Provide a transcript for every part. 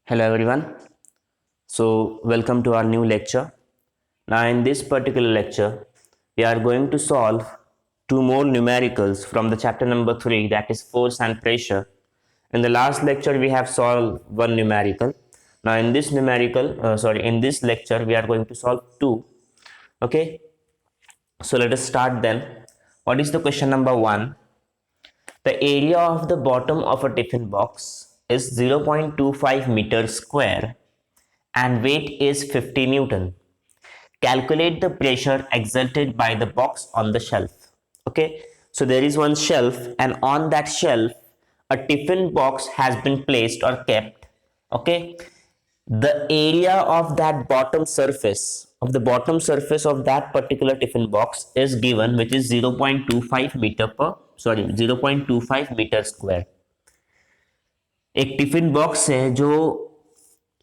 Hello everyone. So welcome to our new lecture. Now in this particular lecture, we are going to solve two more numericals from the chapter number 3, that is force and pressure. In the last lecture we have solved one numerical. Now in this in this lecture we are going to solve two. Okay. So let us start then. What is the question number 1? The area of the bottom of a tiffin box is 0.25 meters square and weight is 50 Newton. Calculate the pressure exerted by the box on the shelf. Okay, so there is one shelf, and on that shelf, a tiffin box has been placed or kept. Okay, the area of that bottom surface of that particular tiffin box is given, which is 0.25 meter square. एक tiffin box है जो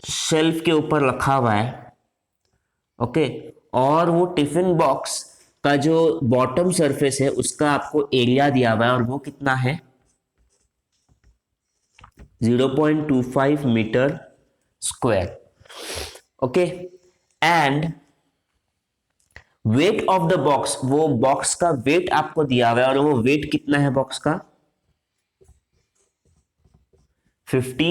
shelf के ऊपर रखा हुआ है, okay, और वो टिफिन बॉक्स का जो बॉटम सरफेस है उसका आपको एरिया दिया हुआ है और वो कितना है 0.25 meter square. Okay, and weight of the box, वो बॉक्स का वेट आपको दिया हुआ है और वो वेट कितना है बॉक्स का 50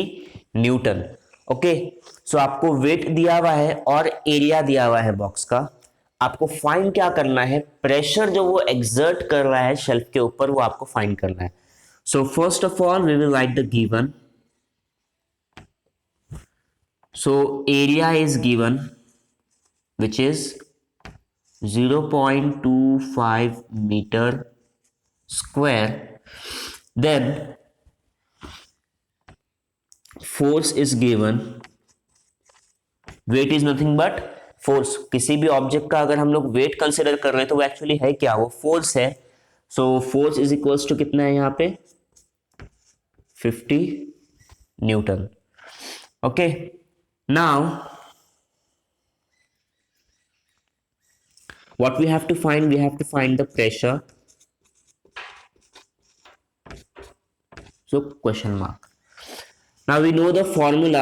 न्यूटन. ओके, सो आपको वेट दिया हुआ है और एरिया दिया हुआ है बॉक्स का. आपको फाइंड क्या करना है, प्रेशर जो वो एक्सर्ट कर रहा है शेल्फ के ऊपर वो आपको फाइंड करना है. So first of all we will write the given. So area is given which is 0.25 meter square. Then force is given. Weight is nothing but force. किसी भी ऑब्जेक्ट का अगर हम लोग वेट कंसिडर कर रहे हैं तो वो एक्चुअली है क्या, वो फोर्स है. So force is equals to कितना है यहाँ पे 50 newton. Okay, now what we have to find the pressure. So question mark. Now we know the formula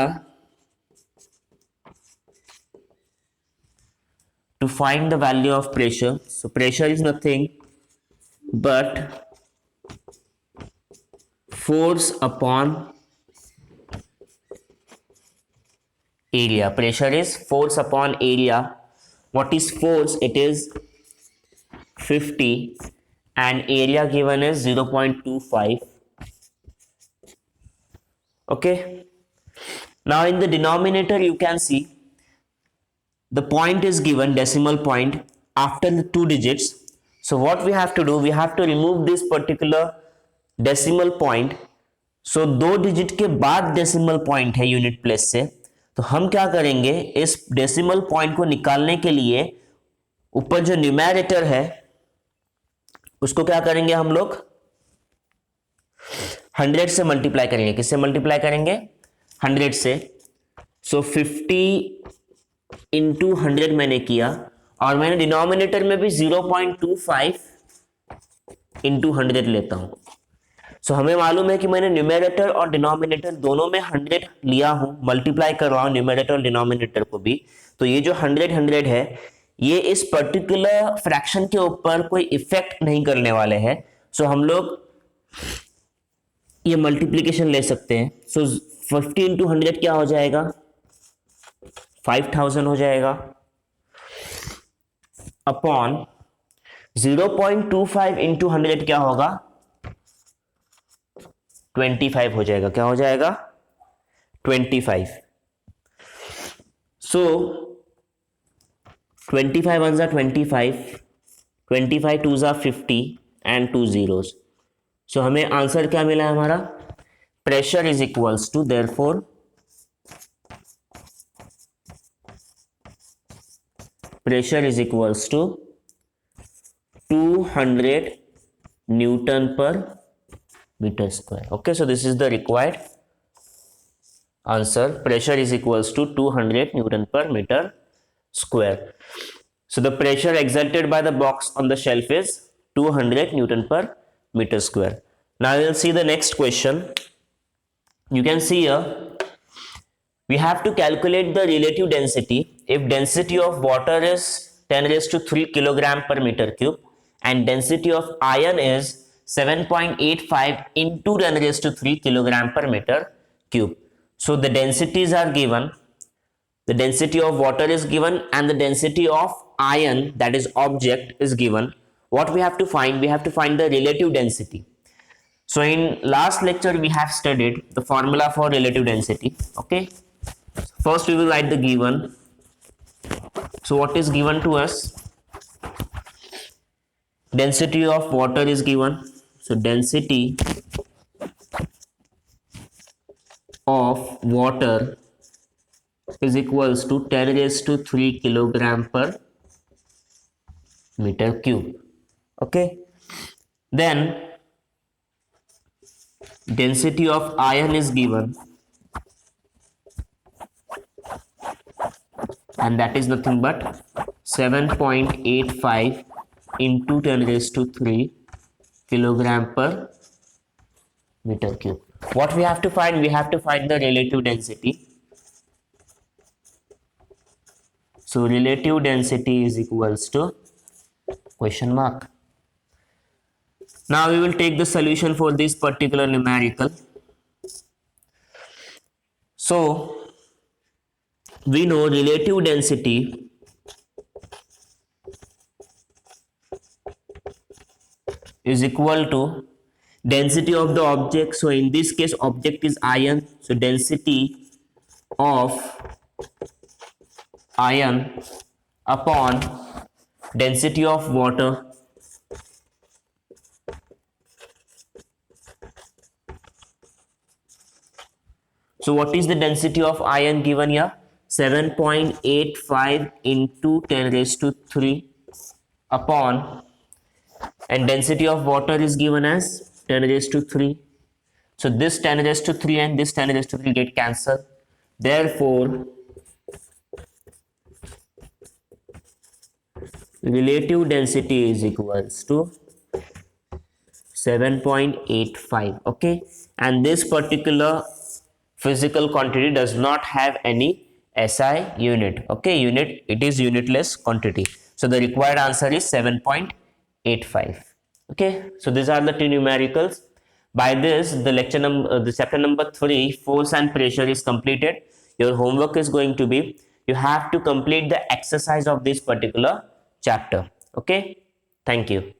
to find the value of pressure. So pressure is nothing but force upon area. Pressure is force upon area. What is force? It is 50 and area given is 0.25. Okay, now in the denominator you can see the point is given, decimal point after the two digits. So what we have to do, we have to remove this particular decimal point. So दो digit के बाद decimal point है unit place से, तो हम क्या करेंगे, इस डेसिमल पॉइंट को निकालने के लिए ऊपर जो न्यूमरेटर है उसको क्या करेंगे हम लोग 100 से मल्टीप्लाई करेंगे. किससे मल्टीप्लाई करेंगे 100 से. सो 50 इंटू 100 मैंने किया और मैंने डिनोमिनेटर में भी 0.25 इंटू 100 लेता हूं. सो हमें मालूम है कि मैंने न्यूमरेटर और डिनोमिनेटर दोनों में 100 लिया हूं, मल्टीप्लाई कर रहा हूं न्यूमरेटर और डिनोमिनेटर को भी. तो ये जो 100 है ये इस पर्टिकुलर फ्रैक्शन के ऊपर कोई इफेक्ट नहीं करने वाले हैं. सो हम लोग ये मल्टीप्लीकेशन ले सकते हैं. सो 50 इंटू 100 क्या हो जाएगा 5000 हो जाएगा अपॉन 0.25 इंटू 100 क्या होगा 25 हो जाएगा. क्या हो जाएगा 25. सो 25 1 जा 25, 25 2 जा 50 एंड 2 zeros. सो हमें आंसर क्या मिला है हमारा, pressure is equals to, therefore pressure is equals to 200 newton per metre square. Okay, so this is the required answer. Pressure is equals to 200 newton per metre square. So the pressure exerted by the box on the shelf is 200 Newton per meter square. Now we will see the next question. You can see here We have to calculate the relative density. If density of water is 10 raised to 3 kilogram per meter cube and density of iron is 7.85 into 10 raised to 3 kilogram per meter cube. So the densities are given. The density of water is given and the density of iron, that is object, is given. What we have to find? We have to find the relative density. So in last lecture we have studied the formula for relative density. Okay, first we will write the given. So what is given to us? Density of water is given. So density of water is equals to 10 raised to 3 kilogram per meter cube. Okay, then density of iron is given, and that is nothing but 7.85 into 10 raised to 3 kilogram per meter cube. What we have to find? We have to find the relative density. So relative density is equals to question mark. Now we will take the solution for this particular numerical. So we know relative density is equal to density of the object. So in this case object is iron, so density of iron upon density of water So what is the density of iron given here? 7.85 into 10 raised to 3 upon, and density of water is given as 10 raised to 3. So this 10 raised to 3 and this 10 raised to 3 get cancelled. Therefore, relative density is equals to 7.85. Okay, and this particular physical quantity does not have any SI unit. Okay, unit, it is unitless quantity. So the required answer is 7.85. Okay, so these are the two numericals. By this, the chapter number 3, force and pressure, is completed. Your homework is going to be, you have to complete the exercise of this particular chapter. Okay, thank you.